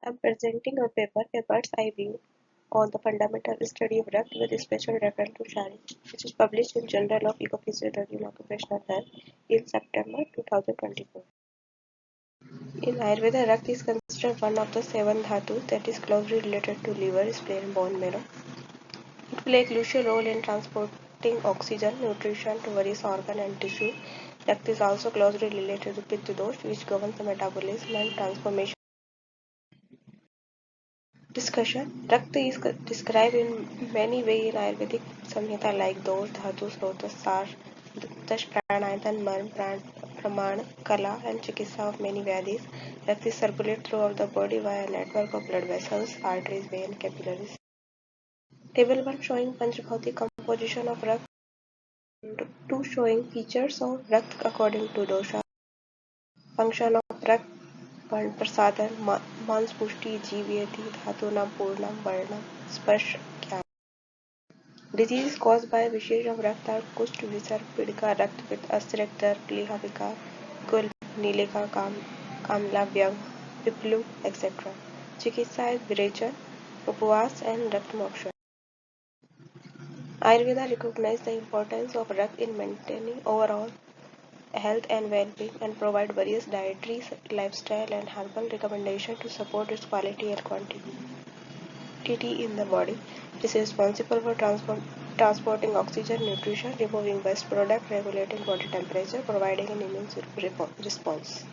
I'm presenting a paper, A Bird's Eye View on the Fundamental Study of Rakta with a special reference to Sharir, which is published in Journal of Ecophysiology and Occupational Health in September 2024. In Ayurveda, Rakta is considered one of the seven dhatus that is closely related to liver, spleen, and bone marrow. It plays a crucial role in transporting oxygen, nutrition to various organs and tissue. Rakta is also closely related to Pitta dosh, which governs the metabolism and transformation. Discussion. Rakta is described in many ways in Ayurvedic Samhita like Dosh, Dhatu, Srota, Sar, Dash, Pranayatan, Marm, Praman, Kala, and Chikitsa of many Vyadis. Rakta circulates throughout the body via a network of blood vessels, arteries, veins, capillaries. Table 1 showing Panchabhautik composition of Rakta. 2 showing features of Rakta according to dosha. Function of Rakta. प्रसादन मांसपुष्टि जीवयति धातूनां पूर्णं वर्णं स्पर्श ज्ञान. Disease caused by wishes of रक्त are कुष्ठ विसर्ग पीड़िका रक्त पित्त अस्थिरक्त दर्द प्लीहा विकार कुल नीलिका कामला व्यंग पिपलु etc. चिकित्सा is विरेचन उपवास and रक्त मोक्षण. Ayurveda recognizes the importance of Rakta in maintaining overall health and well-being and provide various dietary, lifestyle and herbal recommendations to support its quality and quantity in the body. It is responsible for transporting oxygen, nutrition, removing waste product, regulating body temperature, providing an immune response.